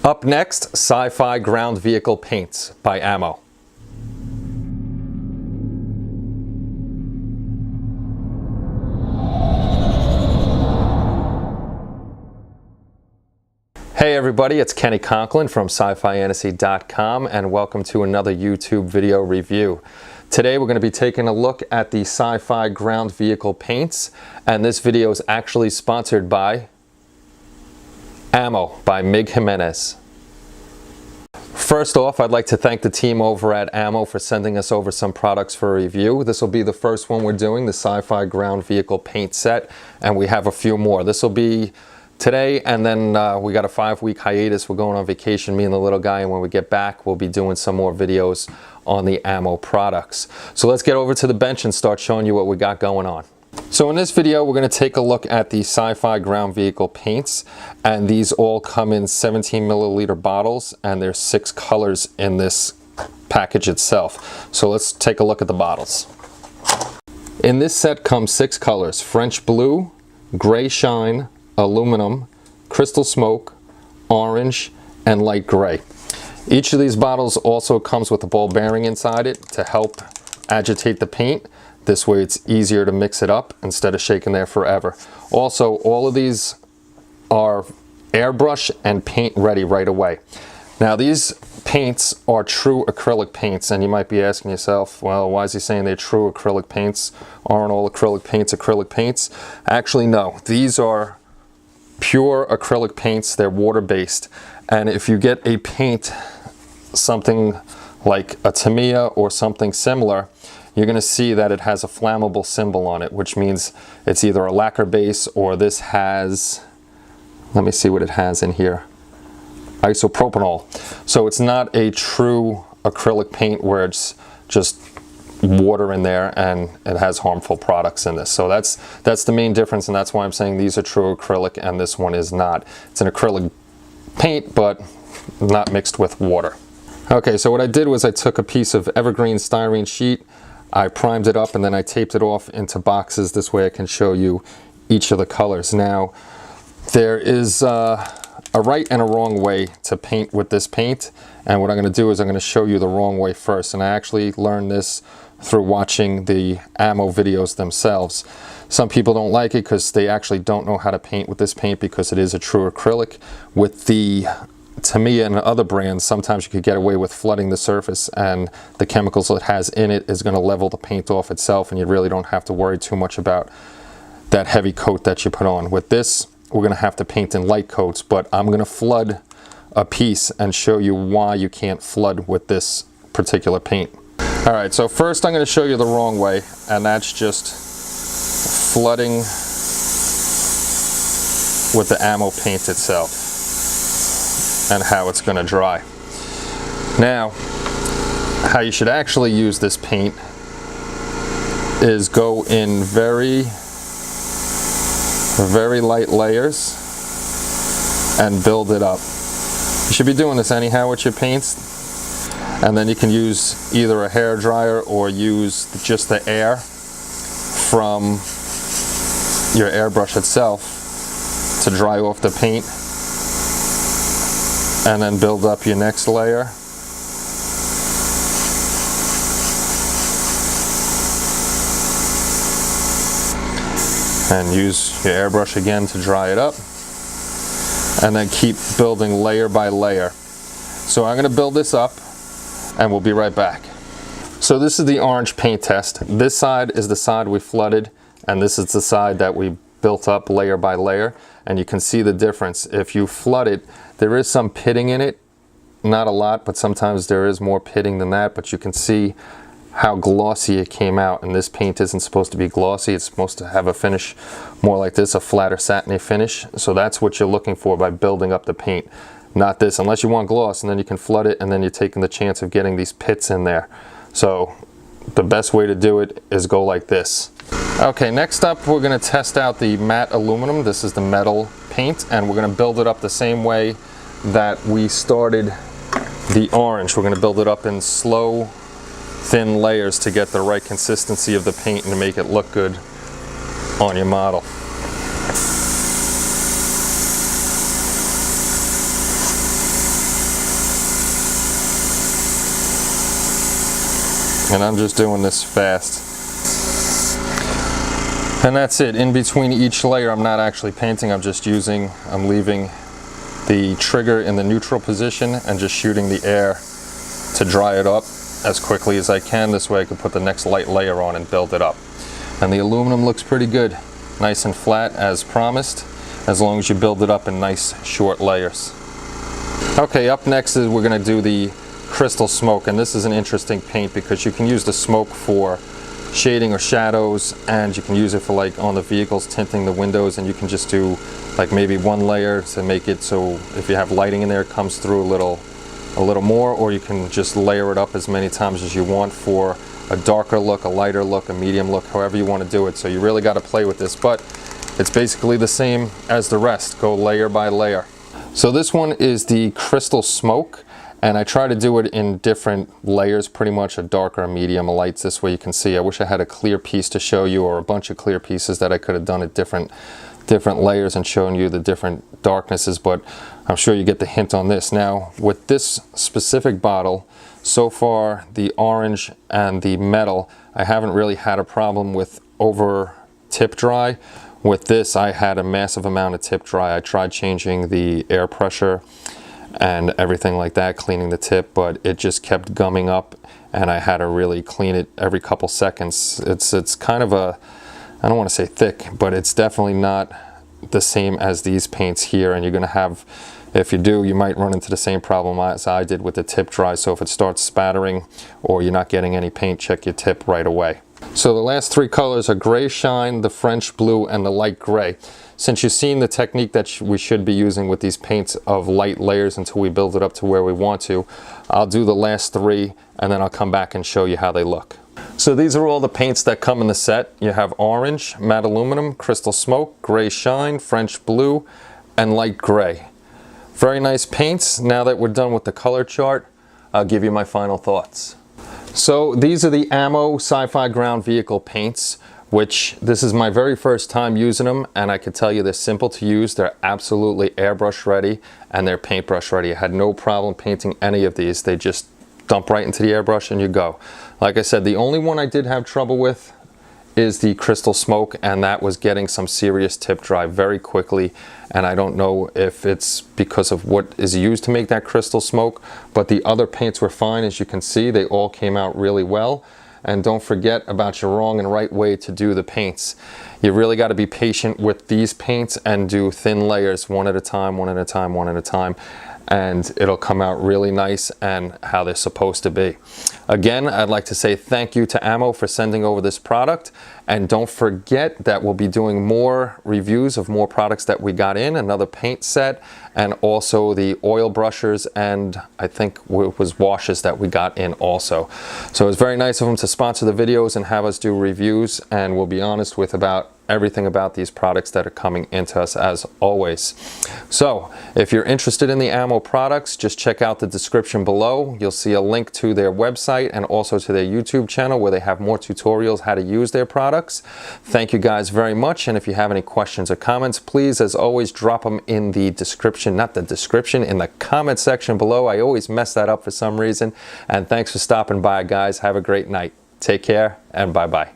Up next, Sci-Fi Ground Vehicle Paints by Ammo. Hey everybody, it's Kenny Conklin from SciFiAntasy.com and welcome to another YouTube video review. Today we're going to be taking a look at the Sci-Fi Ground Vehicle Paints, and this video is actually sponsored by Ammo by Jimenez. First off, I'd like to thank the team over at Ammo for sending us over some products for review. This will be the first one we're doing, the Sci-Fi Ground Vehicle Paint Set, and we have a few more. This will be today, and then we got a 5-week hiatus. We're going on vacation, me and the little guy, and when we get back, we'll be doing some more videos on the Ammo products. So let's get over to the bench and start showing you what we got going on. So in this video, we're going to take a look at the Sci-Fi Ground Vehicle Paints, and these all come in 17 milliliter bottles, and there's 6 colors in this package itself. So let's take a look at the bottles. In this set comes 6 colors: French Blue, Gray Shine, Aluminum, Crystal Smoke, Orange, and Light Gray. Each of these bottles also comes with a ball bearing inside it to help agitate the paint. This way it's easier to mix it up instead of shaking there forever. Also, all of these are airbrush and paint ready right away. Now these paints are true acrylic paints, and you might be asking yourself, well, why is he saying they're true acrylic paints? Aren't all acrylic paints? Actually, no. These are pure acrylic paints. They're water-based, and if you get a paint something like a Tamiya or something similar, you're going to see that it has a flammable symbol on it, which means it's either a lacquer base or this has, let me see what it has in here, isopropanol. So it's not a true acrylic paint where it's just water in there and it has harmful products in this. So that's the main difference, and that's why I'm saying these are true acrylic and this one is not. It's an acrylic paint, but not mixed with water. Okay, so what I did was I took a piece of evergreen styrene sheet, I primed it up, and then I taped it off into boxes. This way I can show you each of the colors. Now, there is a right and a wrong way to paint with this paint, and what I'm going to do is I'm going to show you the wrong way first. And I actually learned this through watching the Ammo videos themselves. Some people don't like it because they actually don't know how to paint with this paint because it is a true acrylic. With the Tamiya and other brands, sometimes you could get away with flooding the surface, and the chemicals it has in it is going to level the paint off itself, and you really don't have to worry too much about that heavy coat that you put on. With this, we're going to have to paint in light coats, but I'm going to flood a piece and show you why you can't flood with this particular paint. Alright, so first I'm going to show you the wrong way, and that's just flooding with the Ammo paint itself and how it's going to dry. Now, how you should actually use this paint is go in very light layers and build it up. You should be doing this anyhow with your paints, and then you can use either a hair dryer or use just the air from your airbrush itself to dry off the paint, and then build up your next layer. And use your airbrush again to dry it up, and then keep building layer by layer. So I'm going to build this up and we'll be right back. So this is the orange paint test. This side is the side we flooded, and this is the side that we built up layer by layer, and you can see the difference. If you flood it, there is some pitting in it, not a lot, but sometimes there is more pitting than that, but you can see how glossy it came out, and this paint isn't supposed to be glossy. It's supposed to have a finish more like this, a flatter satiny finish. So that's what you're looking for by building up the paint, not this, unless you want gloss, and then you can flood it, and then you're taking the chance of getting these pits in there. So the best way to do it is go like this. Okay, next up we're going to test out the matte aluminum. This is the metal paint, and we're going to build it up the same way that we started the orange. We're going to build it up in slow, thin layers to get the right consistency of the paint and to make it look good on your model. And I'm just doing this fast. And that's it. In between each layer, I'm not actually painting, I'm leaving the trigger in the neutral position and just shooting the air to dry it up as quickly as I can. This way I can put the next light layer on and build it up. And the aluminum looks pretty good. Nice and flat as promised, as long as you build it up in nice short layers. Okay, up next is we're going to do the crystal smoke, and this is an interesting paint because you can use the smoke for shading or shadows, and you can use it for like on the vehicles tinting the windows, and you can just do like maybe one layer to make it so if you have lighting in there it comes through a little more, or you can just layer it up as many times as you want for a darker look, a lighter look, a medium look, however you want to do it. So you really got to play with this, but it's basically the same as the rest. Go layer by layer. So this one is the crystal smoke, and I try to do it in different layers, pretty much a darker, a medium, a light. This way you can see. I wish I had a clear piece to show you, or a bunch of clear pieces that I could have done at different layers and shown you the different darknesses, but I'm sure you get the hint on this. Now with this specific bottle, so far the orange and the metal, I haven't really had a problem with over tip dry. With this I had a massive amount of tip dry. I tried changing the air pressure and everything like that, cleaning the tip, but it just kept gumming up and I had to really clean it every couple seconds. It's kind of a, I don't want to say thick, but it's definitely not the same as these paints here, and you're going to have, if you do, you might run into the same problem as I did with the tip dry. So if it starts spattering or you're not getting any paint, check your tip right away. So the last three colors are Gray Shine, the French Blue, and the Light Gray. Since you've seen the technique that we should be using with these paints of light layers until we build it up to where we want to, I'll do the last three and then I'll come back and show you how they look. So these are all the paints that come in the set. You have orange, matte aluminum, crystal smoke, gray shine, French blue, and light gray. Very nice paints. Now that we're done with the color chart, I'll give you my final thoughts. So these are the Ammo Sci-Fi ground vehicle paints, which this is my very first time using them, and I can tell you they're simple to use. They're absolutely airbrush ready and they're paintbrush ready. I had no problem painting any of these. They just dump right into the airbrush and you go. Like I said, the only one I did have trouble with is the crystal smoke, and that was getting some serious tip dry very quickly, and I don't know if it's because of what is used to make that crystal smoke, but the other paints were fine. As you can see, they all came out really well. And don't forget about your wrong and right way to do the paints. You really got to be patient with these paints and do thin layers, one at a time, one at a time, one at a time, and it'll come out really nice and how they're supposed to be. Again, I'd like to say thank you to Ammo for sending over this product, and don't forget that we'll be doing more reviews of more products that we got in, another paint set, and also the oil brushers, and I think it was washes that we got in also. So it's very nice of them to sponsor the videos and have us do reviews, and we'll be honest with about everything about these products that are coming into us as always. So if you're interested in the Ammo products, just check out the description below. You'll see a link to their website and also to their YouTube channel where they have more tutorials how to use their products. Thank you guys very much, and if you have any questions or comments, please, as always, drop them in the description, not the description, in the comment section below. I always mess that up for some reason. And thanks for stopping by, guys. Have a great night. Take care and bye-bye.